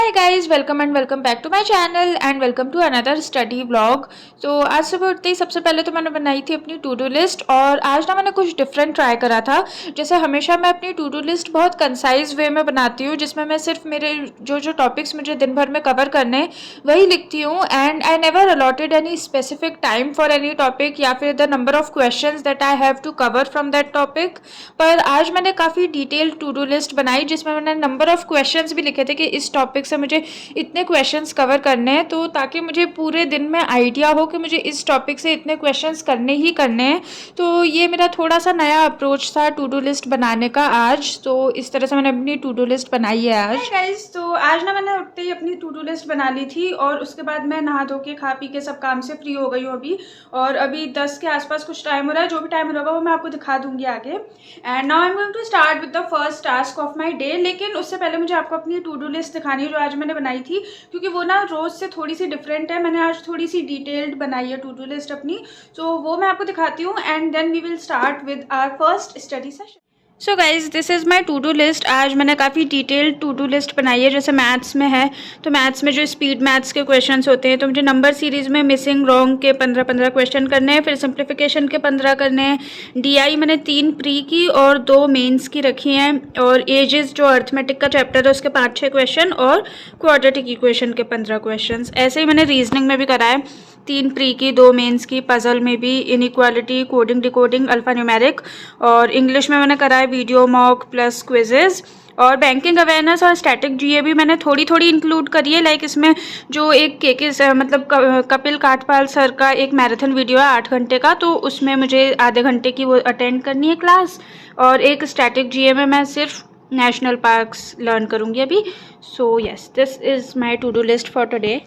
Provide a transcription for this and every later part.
Hi guys, welcome and welcome back to my channel and welcome to another study vlog. तो आज सुबह उठते ही सबसे पहले तो मैंने बनाई थी अपनी टू डू लिस्ट। और आज ना मैंने कुछ डिफरेंट ट्राई करा था। जैसे हमेशा मैं अपनी टू डू लिस्ट बहुत कंसाइज वे में बनाती हूँ, जिसमें मैं सिर्फ मेरे जो जो टॉपिक्स मुझे दिन भर में कवर करने हैं वही लिखती हूँ। And I never allotted any specific time for any topic या फिर the number of questions that I have to cover from that topic. पर आज मैंने काफ़ी डिटेल्ड टू डू लिस्ट बनाई, जिसमें मैंने नंबर ऑफ क्वेश्चंस भी लिखे थे कि इस टॉपिक से मुझे इतने क्वेश्चंस कवर करने हैं, तो ताकि मुझे पूरे दिन में आइडिया हो कि मुझे इस टॉपिक से इतने क्वेश्चंस करने ही करने हैं। तो ये मेरा थोड़ा सा नया अप्रोच था टू डू लिस्ट बनाने का आज। तो इस तरह से मैंने अपनी टू डू लिस्ट बनाई है आज। गाइस, तो आज ना मैंने उठते ही अपनी टू डू लिस्ट बना ली थी और उसके बाद मैं नहा धो के खा पी के सब काम से फ्री हो गई हूँ अभी। और अभी 10 के आसपास कुछ टाइम हो रहा है। जो भी टाइम होगा वो मैं आपको दिखा दूंगी आगे। And now I am going to start with the first task of my day. लेकिन उससे पहले मुझे आपको अपनी टू डू लिस्ट दिखानी है जो आज मैंने बनाई थी, क्योंकि वो ना रोज से थोड़ी सी डिफरेंट है। मैंने आज थोड़ी सी डिटेल्ड बनाई है टू डू लिस्ट अपनी, तो वो मैं आपको दिखाती हूँ and then we will start with our first study session. So guys, this is my to do list. आज मैंने काफ़ी डिटेल्ड टू डू लिस्ट बनाई है। जैसे मैथ्स में है तो मैथ्स में जो स्पीड मैथ्स के क्वेश्चंस होते हैं, तो मुझे नंबर सीरीज़ में मिसिंग रॉन्ग के 15-15 क्वेश्चन करने हैं, फिर सिंप्लीफिकेशन के 15 करने हैं। डीआई मैंने 3 प्री की और 2 मेंस की रखी हैं। और एजेस जो अर्थमेटिक का चैप्टर है उसके 5-6 क्वेश्चन और क्वाड्रेटिक इक्वेशन के 15 क्वेश्चन। ऐसे ही मैंने रीजनिंग में भी करा है, 3 प्री की, 2 मेंस की, पजल में भी, inequality, coding decoding, alpha numeric. और इंग्लिश में मैंने करा है वीडियो मॉक प्लस क्विजेज। और बैंकिंग अवेयरनेस और स्टैटिक जीए भी मैंने थोड़ी थोड़ी इंक्लूड करी है। लाइक इसमें जो एक मतलब कपिल काठपाल सर का एक मैराथन वीडियो है 8 घंटे का, तो उसमें मुझे आधे घंटे की वो अटेंड करनी है क्लास। और एक स्टैटिक जीए में मैं सिर्फ नेशनल पार्क्स लर्न करूँगी अभी। So yes, this is my to do list for today.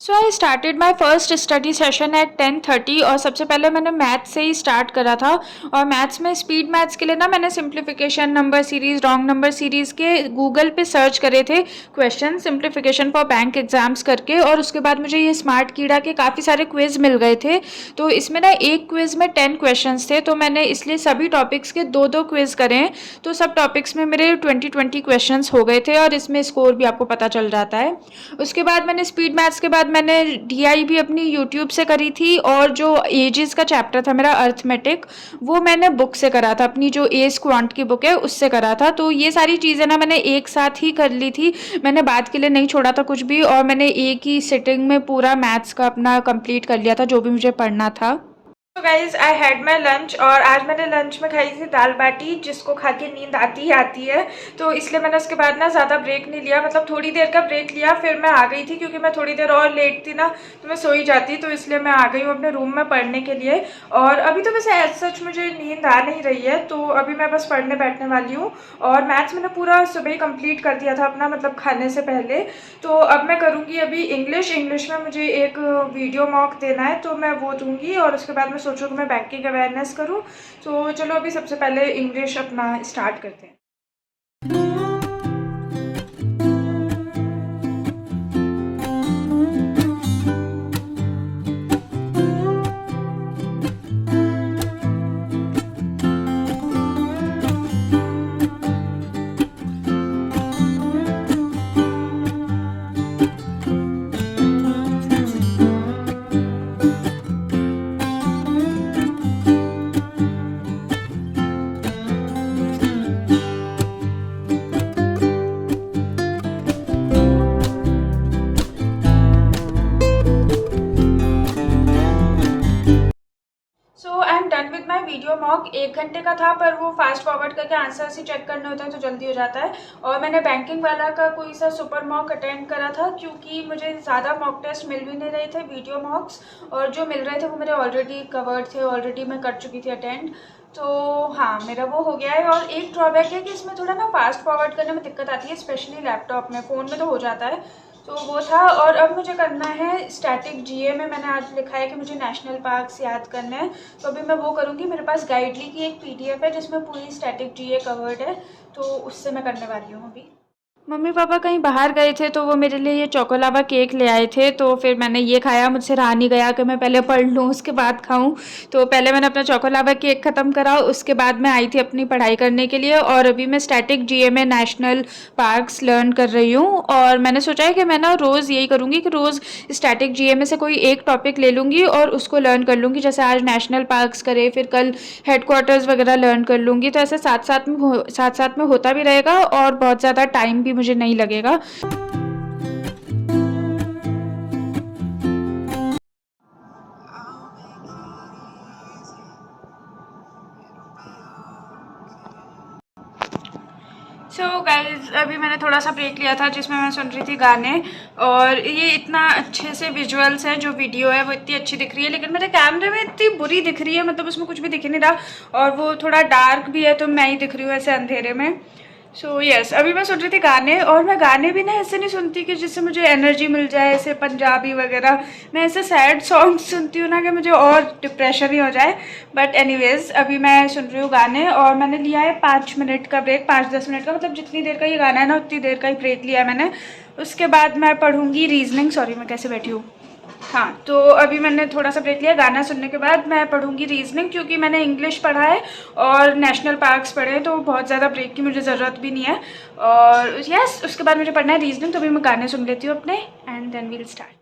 So I started my first study session at 10:30। और सबसे पहले मैंने मैथ्स से ही स्टार्ट करा था। और मैथ्स में स्पीड मैथ्स के लिए ना मैंने simplification, number series, wrong number series के गूगल पे सर्च करे थे question, simplification for bank exams करके। और उसके बाद मुझे ये स्मार्ट कीड़ा के काफ़ी सारे क्विज़ मिल गए थे। तो इसमें ना एक क्विज़ में 10 क्वेश्चन थे, तो मैंने इसलिए सभी टॉपिक्स के 2-2 क्विज़ करें। तो सब टॉपिक्स में मेरे 20-20 क्वेश्चन हो गए थे और इसमें स्कोर भी आपको पता चल जाता है। उसके बाद मैंने स्पीड मैथ्स के बाद मैंने डीआई भी अपनी यूट्यूब से करी थी। और जो एजेस का चैप्टर था मेरा अर्थमेटिक, वो मैंने बुक से करा था, अपनी जो एस क्वांट की बुक है उससे करा था। तो ये सारी चीज़ें ना मैंने एक साथ ही कर ली थी, मैंने बाद के लिए नहीं छोड़ा था कुछ भी। और मैंने एक ही सिटिंग में पूरा मैथ्स का अपना कंप्लीट कर लिया था जो भी मुझे पढ़ना था। तो guys, I had my lunch. और आज मैंने लंच में खाई थी दाल बाटी, जिसको खा के नींद आती ही आती है। तो इसलिए मैंने उसके बाद ना ज़्यादा ब्रेक नहीं लिया, मतलब थोड़ी देर का ब्रेक लिया, फिर मैं आ गई थी क्योंकि मैं थोड़ी देर और लेट थी ना, तो मैं सो ही जाती। तो इसलिए मैं आ गई हूँ अपने रूम में पढ़ने के लिए। और अभी तो वैसे एज सच मुझे नींद आ नहीं रही है, तो अभी मैं बस पढ़ने बैठने वाली हूँ। और मैथ्स मैंने पूरा सुबह ही कंप्लीट कर दिया था अपना, मतलब खाने से पहले। तो अब मैं करूँगी अभी इंग्लिश में मुझे एक वीडियो मॉक देना है, तो मैं वो दूँगी। और उसके बाद मैं सोचूँ कि मैं बैंकिंग अवेयरनेस करूँ। तो चलो अभी सबसे पहले इंग्लिश अपना स्टार्ट करते हैं। Done with my video mock. 1 घंटे का था, पर वो फास्ट फॉरवर्ड करके आंसर ही चेक करने होते हैं तो जल्दी हो जाता है। और मैंने बैंकिंग वाला का कोई सा सुपर मॉक अटेंड करा था, क्योंकि मुझे ज़्यादा मॉक टेस्ट मिल भी नहीं रहे थे वीडियो मॉक्स, और जो मिल रहे थे वो मेरे ऑलरेडी कवर्ड थे, ऑलरेडी मैं कर चुकी थी अटेंड। तो हाँ, मेरा वो हो गया है। और एक ड्रॉबैक है कि इसमें थोड़ा ना फास्ट फॉरवर्ड करने में दिक्कत आती है, स्पेशली लैपटॉप में। फ़ोन में तो हो जाता है, तो वो था। और अब मुझे करना है स्टैटिक जीए में। मैंने आज लिखा है कि मुझे नेशनल पार्क्स याद करना है, तो अभी मैं वो करूँगी। मेरे पास गाइडली की एक पीडीएफ है जिसमें पूरी स्टैटिक जीए कवर्ड है, तो उससे मैं करने वाली हूँ अभी। मम्मी पापा कहीं बाहर गए थे तो वो मेरे लिए ये चोको लावा केक ले आए थे, तो फिर मैंने ये खाया। मुझसे रहा नहीं गया कि मैं पहले पढ़ लूँ उसके बाद खाऊं। तो पहले मैंने अपना चोको लावा केक ख़त्म करा, उसके बाद मैं आई थी अपनी पढ़ाई करने के लिए। और अभी मैं static GMA national parks learn कर रही हूँ। और मैंने सोचा है कि मैं ना रोज़ यही करूँगी कि रोज़ स्टैटिक जीएमए से कोई एक टॉपिक ले लूँगी और उसको लर्न कर लूँगी। जैसे आज नेशनल पार्क्स करे, फिर कल हेडक्वार्टर्स वगैरह लर्न कर लूँगी। तो ऐसे साथ साथ में होता भी रहेगा और बहुत ज़्यादा टाइम भी मुझे नहीं लगेगा। सो गाइज अभी मैंने थोड़ा सा ब्रेक लिया था जिसमें मैं सुन रही थी गाने। और ये इतना अच्छे से विजुअल्स है, जो वीडियो है वो इतनी अच्छी दिख रही है, लेकिन मेरे कैमरे में इतनी बुरी दिख रही है, मतलब उसमें कुछ भी दिख नहीं रहा। और वो थोड़ा डार्क भी है तो मैं ही दिख रही हूँ ऐसे अंधेरे में। सो यस, अभी मैं सुन रही थी गाने। और मैं गाने भी ना ऐसे नहीं सुनती कि जिससे मुझे एनर्जी मिल जाए, ऐसे पंजाबी वगैरह। मैं ऐसे सैड सॉन्ग्स सुनती हूँ ना कि मुझे और डिप्रेशन ही हो जाए। बट एनीवेज अभी मैं सुन रही हूँ गाने। और मैंने लिया है 5 मिनट का ब्रेक, 5-10 मिनट का, मतलब जितनी देर का ये गाना है ना उतनी देर का ही ब्रेक लिया है मैंने। उसके बाद मैं पढ़ूंगी रीजनिंग। सॉरी मैं कैसे बैठी हूँ। हाँ, तो अभी मैंने थोड़ा सा ब्रेक लिया। गाना सुनने के बाद मैं पढ़ूंगी रीजनिंग, क्योंकि मैंने इंग्लिश पढ़ा है और नेशनल पार्क्स पढ़े हैं, तो बहुत ज़्यादा ब्रेक की मुझे ज़रूरत भी नहीं है। और यस, उसके बाद मुझे पढ़ना है रीजनिंग। तो अभी मैं गाने सुन लेती हूँ अपने, and then we'll start.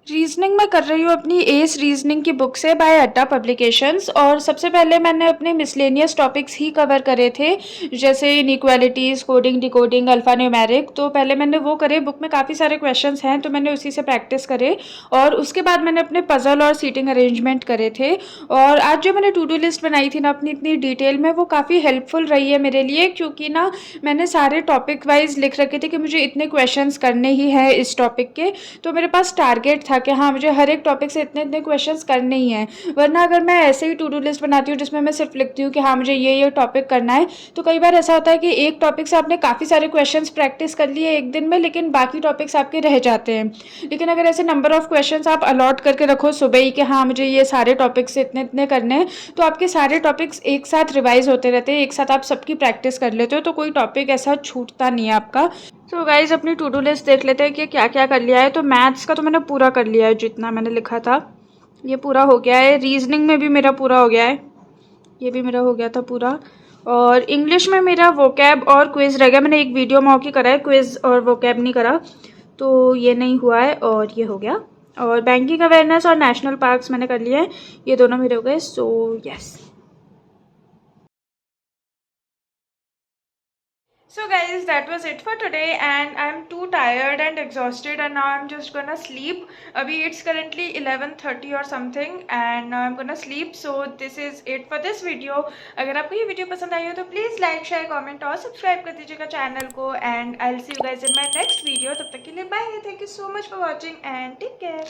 Reasoning मैं कर रही हूँ अपनी एस रीजनिंग की बुक से, बाय अड्डा पब्लिकेशंस। और सबसे पहले मैंने अपने मिसलेनियस टॉपिक्स ही कवर करे थे, जैसे inequalities, coding, decoding, alpha numeric. तो पहले मैंने वो करे। बुक में काफ़ी सारे क्वेश्चंस हैं तो मैंने उसी से प्रैक्टिस करे। और उसके बाद मैंने अपने पज़ल और सीटिंग अरेंजमेंट करे थे। और आज जो मैंने टू डू लिस्ट बनाई थी ना अपनी इतनी डिटेल में, वो काफ़ी हेल्पफुल रही है मेरे लिए, क्योंकि ना मैंने सारे टॉपिक वाइज लिख रखे थे कि मुझे इतने क्वेश्चंस करने ही हैं इस टॉपिक के। तो मेरे पास टारगेट था कि हाँ मुझे हर एक टॉपिक से इतने इतने क्वेश्चंस करने ही हैं। वरना अगर मैं ऐसे ही टू डू लिस्ट बनाती हूँ जिसमें मैं सिर्फ लिखती हूँ कि हाँ मुझे ये टॉपिक करना है, तो कई बार ऐसा होता है कि एक टॉपिक से आपने काफ़ी सारे क्वेश्चंस प्रैक्टिस कर लिए एक दिन में, लेकिन बाकी टॉपिक्स आपके रह जाते हैं। लेकिन अगर ऐसे नंबर ऑफ क्वेश्चंस आप अलॉट करके रखो सुबह ही कि हाँ मुझे ये सारे टॉपिक्स से इतने इतने करने हैं, तो आपके सारे टॉपिक्स एक साथ रिवाइज होते रहते हैं, एक साथ आप सबकी प्रैक्टिस कर लेते हो, तो कोई टॉपिक ऐसा छूटता नहीं है आपका। तो गाइज अपनी टू डू लिस्ट देख लेते हैं कि क्या क्या कर लिया है। तो मैथ्स का तो मैंने पूरा कर लिया है, जितना मैंने लिखा था ये पूरा हो गया है। रीजनिंग में भी मेरा पूरा हो गया है, ये भी मेरा हो गया था पूरा। और इंग्लिश में मेरा वोकैब और क्विज़ रह गया। मैंने एक वीडियो मॉक ही करा है, क्विज़ और वोकैब नहीं करा, तो ये नहीं हुआ है और ये हो गया। और बैंकिंग अवेयरनेस और नेशनल पार्क्स मैंने कर लिए हैं, ये दोनों मेरे हो गए। So yes. So guys, that was it for today, and I'm too tired and exhausted, and now I'm just gonna sleep. Abhi it's currently 11:30 or something, and now I'm gonna sleep. So this is it for this video. अगर आपको ये video पसंद आई हो तो please like, share, comment और subscribe कर दीजिएगा channel को, and I'll see you guys in my next video. तब तक के लिए bye. Thank you so much for watching and take care.